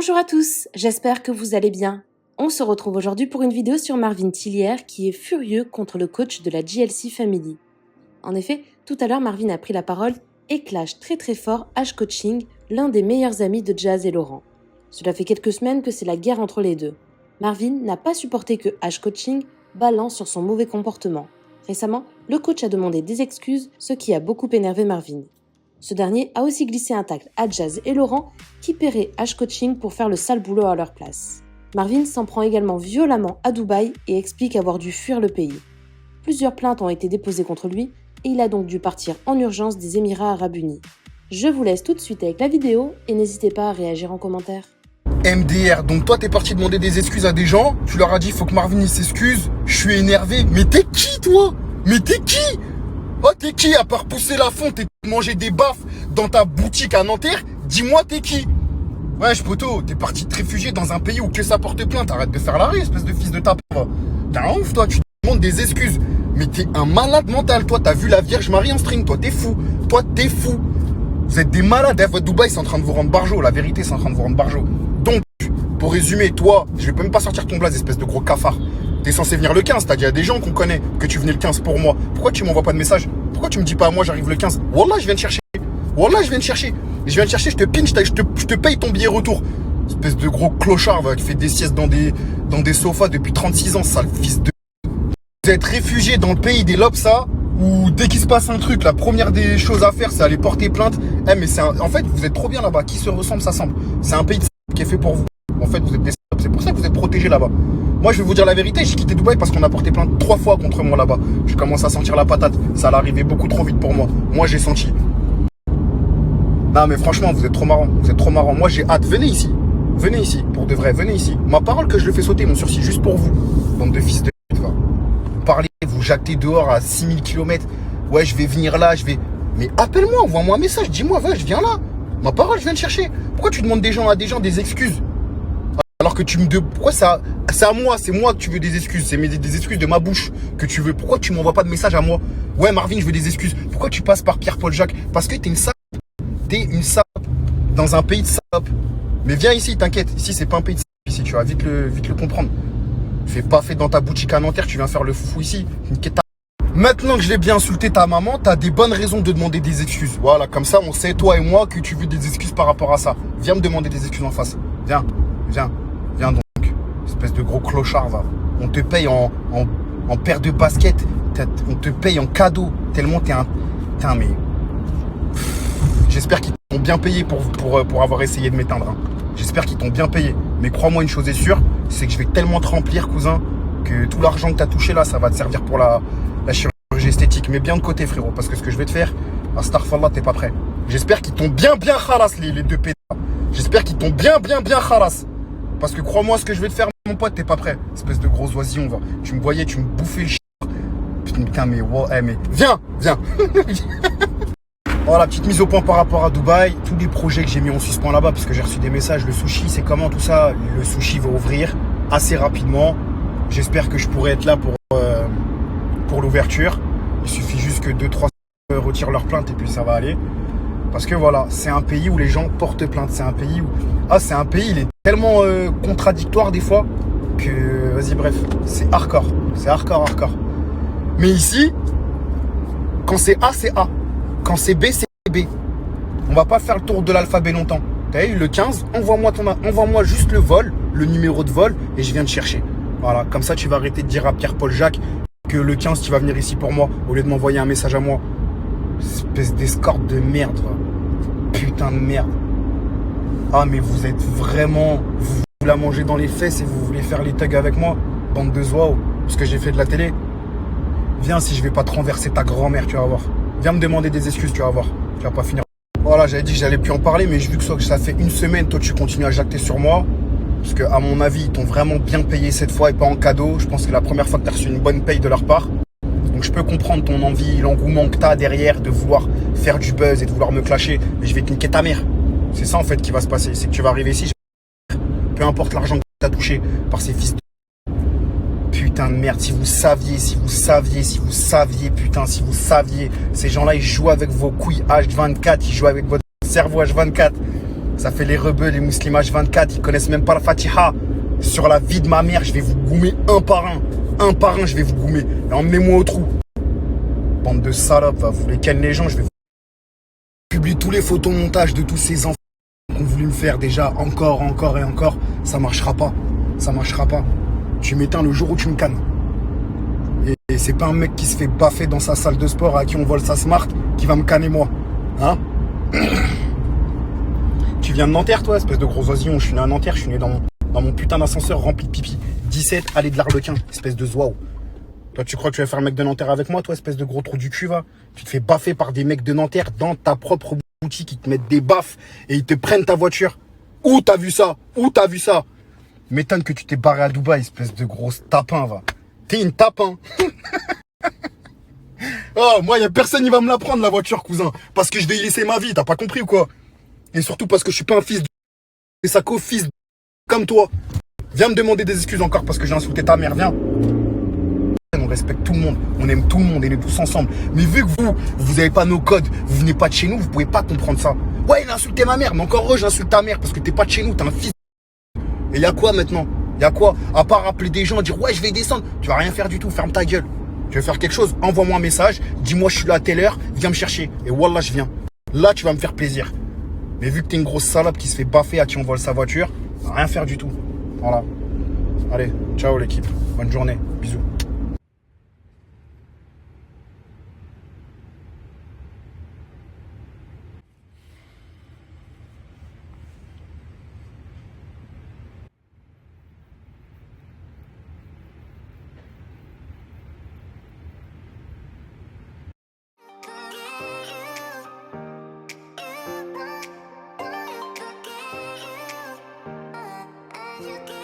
Bonjour à tous, j'espère que vous allez bien. On se retrouve aujourd'hui pour une vidéo sur Marvin Tillières qui est furieux contre le coach de la JLC Family. En effet, tout à l'heure Marvin a pris la parole et clash très fort H Coaching, l'un des meilleurs amis de Jazz et Laurent. Cela fait quelques semaines que c'est la guerre entre les deux. Marvin n'a pas supporté que H Coaching balance sur son mauvais comportement. Récemment, le coach a demandé des excuses, ce qui a beaucoup énervé Marvin. Ce dernier a aussi glissé un tacle à Jazz et Laurent qui paieraient H Coaching pour faire le sale boulot à leur place. Marvin s'en prend également violemment à Dubaï et explique avoir dû fuir le pays. Plusieurs plaintes ont été déposées contre lui et il a donc dû partir en urgence des Émirats Arabes Unis. Je vous laisse tout de suite avec la vidéo et n'hésitez pas à réagir en commentaire. MDR, donc toi t'es parti demander des excuses à des gens, tu leur as dit faut que Marvin il s'excuse, je suis énervé, mais t'es qui toi? Mais t'es qui? Oh t'es qui à part pousser la fonte et manger des baffes dans ta boutique à Nanterre? Dis-moi t'es qui? Wesh poto, t'es parti te réfugier dans un pays où que ça porte plainte, arrête de faire l'arrêt espèce de fils de ta pauvre. T'es un ouf toi, tu te demandes des excuses, mais t'es un malade mental, toi t'as vu la Vierge Marie en string, toi t'es fou, Vous êtes des malades, votre Dubaï c'est en train de vous rendre barjo, la vérité c'est en train de vous rendre barjo. Donc, pour résumer, toi, je vais même pas sortir ton blaze, espèce de gros cafard. T'es censé venir le 15, t'as dit à des gens qu'on connaît que tu venais le 15 pour moi. Pourquoi tu m'envoies pas de message? Pourquoi tu me dis pas à moi j'arrive le 15? Wallah, je viens te chercher. Wallah, je viens te chercher. Je te pinch, je te paye ton billet retour. Espèce de gros clochard qui fait des siestes dans des sofas depuis 36 ans, sale fils de... Vous êtes réfugié dans le pays des Lopsa, où dès qu'il se passe un truc, la première des choses à faire, c'est aller porter plainte. Mais en fait, vous êtes trop bien là-bas. Qui se ressemble, s'assemble. C'est un pays qui est fait pour vous. En fait, vous êtes des... C'est pour ça que vous êtes protégés là-bas. Moi, je vais vous dire la vérité. J'ai quitté Dubaï parce qu'on a porté plainte 3 fois contre moi là-bas. Je commence à sentir la patate. Ça allait arriver beaucoup trop vite pour moi. Moi, j'ai senti. Non, mais franchement, vous êtes trop marrant. Vous êtes trop marrant. Moi, j'ai hâte. Venez ici. Venez ici. Pour de vrai, venez ici. Ma parole que je le fais sauter, mon sursis, juste pour vous. Bande de fils de... Vous parlez, vous jactez dehors à 6000 km. Ouais, je vais venir là, je vais... Mais appelle-moi, envoie-moi un message. Dis-moi, va, je viens là. Ma parole, je viens te chercher. Pourquoi tu demandes à des gens des excuses? Alors que tu me... Pourquoi ça... C'est à moi, c'est moi que tu veux des excuses. C'est des excuses de ma bouche que tu veux. Pourquoi tu m'envoies pas de message à moi? Ouais, Marvin, je veux des excuses. Pourquoi tu passes par Pierre-Paul Jacques? Parce que t'es une salope. T'es une salope. Dans un pays de salope. Mais viens ici, t'inquiète. Ici, c'est pas un pays de salope. Ici, tu vas vite le comprendre. Fais pas fait dans ta boutique à Nanterre, tu viens faire le fou ici. Maintenant que je l'ai bien insulté ta maman, t'as des bonnes raisons de demander des excuses. Voilà, comme ça, on sait, toi et moi, que tu veux des excuses par rapport à ça. Viens me demander des excuses en face. Viens donc. Espèce de gros clochard, va. On te paye en paire de baskets. On te paye en cadeau. Tellement t'es un... Putain, mais... J'espère qu'ils t'ont bien payé pour avoir essayé de m'éteindre. Hein. J'espère qu'ils t'ont bien payé. Mais crois-moi, une chose est sûre, c'est que je vais tellement te remplir, cousin, que tout l'argent que t'as touché là, ça va te servir pour la chirurgie esthétique. Mais bien de côté, frérot, parce que ce que je vais te faire, astaghfirullah, t'es pas prêt. J'espère qu'ils t'ont bien khalas, les deux pétas. J'espère qu'ils t'ont bien khalas. Parce que crois-moi, ce que je vais te faire, mon pote, t'es pas prêt. Espèce de gros oisillon, va. Tu me voyais, tu me bouffais le chien. Putain, mais ouais, mais... Viens. Voilà, petite mise au point par rapport à Dubaï. Tous les projets que j'ai mis en suspens là-bas, parce que j'ai reçu des messages. Le sushi, c'est comment tout ça? Le sushi va ouvrir assez rapidement. J'espère que je pourrai être là pour l'ouverture. Il suffit juste que 2-3 retirent leur plainte et puis ça va aller. Parce que voilà, c'est un pays où les gens portent plainte. C'est un pays où... c'est un pays, il est tellement contradictoire des fois que... Vas-y, bref, c'est hardcore. C'est hardcore. Mais ici, quand c'est A, c'est A. Quand c'est B, c'est B. On va pas faire le tour de l'alphabet longtemps. T'as eu le 15, envoie-moi juste le vol, le numéro de vol, et je viens te chercher. Voilà, comme ça tu vas arrêter de dire à Pierre-Paul Jacques que le 15 tu vas venir ici pour moi, au lieu de m'envoyer un message à moi. Espèce d'escorte de merde. Putain de merde. Ah mais vous êtes vraiment... Vous la mangez dans les fesses et vous voulez faire les thugs avec moi. Bande de zoao. Parce que j'ai fait de la télé. Viens si je vais pas te renverser ta grand-mère, tu vas voir. Viens me demander des excuses, tu vas voir. Tu vas pas finir. Voilà, j'avais dit que j'allais plus en parler, mais vu que ça fait une semaine, toi tu continues à jacter sur moi. Parce que à mon avis, ils t'ont vraiment bien payé cette fois et pas en cadeau. Je pense que c'est la première fois que tu as reçu une bonne paye de leur part. Donc je peux comprendre ton envie, l'engouement que tu as derrière de vouloir faire du buzz et de vouloir me clasher. Mais je vais te niquer ta mère. C'est ça en fait qui va se passer. C'est que tu vas arriver ici, peu importe l'argent que tu as touché par ces fils de... Putain de merde, si vous saviez, putain, si vous saviez, ces gens-là, ils jouent avec vos couilles H24, ils jouent avec votre cerveau H24. Ça fait les rebeux, les musulmans H24, ils connaissent même pas la Fatiha. Sur la vie de ma mère, je vais vous goumer un par un. Un par un, je vais vous goumer. Et emmenez-moi au trou. Bande de salopes, va, vous les ken les gens, je vais vous publier tous les photomontages de tous ces enfants qu'on voulu me faire déjà encore et encore. Ça marchera pas. Ça marchera pas. Tu m'éteins le jour où tu me cannes. Et c'est pas un mec qui se fait baffer dans sa salle de sport à qui on vole sa smart qui va me canner moi. Hein? Tu viens de Nanterre, toi, espèce de gros oisillon. Je suis né à Nanterre, je suis né dans mon putain d'ascenseur rempli de pipi. 17, allée de l'Arlequin, espèce de zouaou. Toi, tu crois que tu vas faire un mec de Nanterre avec moi, toi, espèce de gros trou du cul, va? Tu te fais baffer par des mecs de Nanterre dans ta propre boutique, ils te mettent des baffes et ils te prennent ta voiture. Où t'as vu ça? Où t'as vu ça? M'étonne que tu t'es barré à Dubaï, espèce de grosse tapin, va. T'es une tapin. Oh, moi, y a personne qui va me la prendre, la voiture, cousin. Parce que je vais y laisser ma vie, t'as pas compris ou quoi? Et surtout parce que je suis pas un fils de... Et ça fils de... comme toi. Viens me demander des excuses encore parce que j'ai insulté ta mère, viens. On respecte tout le monde, on aime tout le monde, on est tous ensemble. Mais vu que vous avez pas nos codes, vous venez pas de chez nous, vous pouvez pas comprendre ça. Ouais, il a insulté ma mère, mais encore heureux, j'insulte ta mère parce que t'es pas de chez nous, t'es un fils de... Et y a quoi maintenant? Y a quoi? À part appeler des gens, dire ouais, je vais descendre. Tu vas rien faire du tout, ferme ta gueule. Tu veux faire quelque chose? Envoie-moi un message, dis-moi je suis là à telle heure, viens me chercher. Et wallah, je viens. Là, tu vas me faire plaisir. Mais vu que t'es une grosse salope qui se fait baffer à qui on vole sa voiture, rien faire du tout. Voilà. Allez, ciao l'équipe. Bonne journée. Bisous. You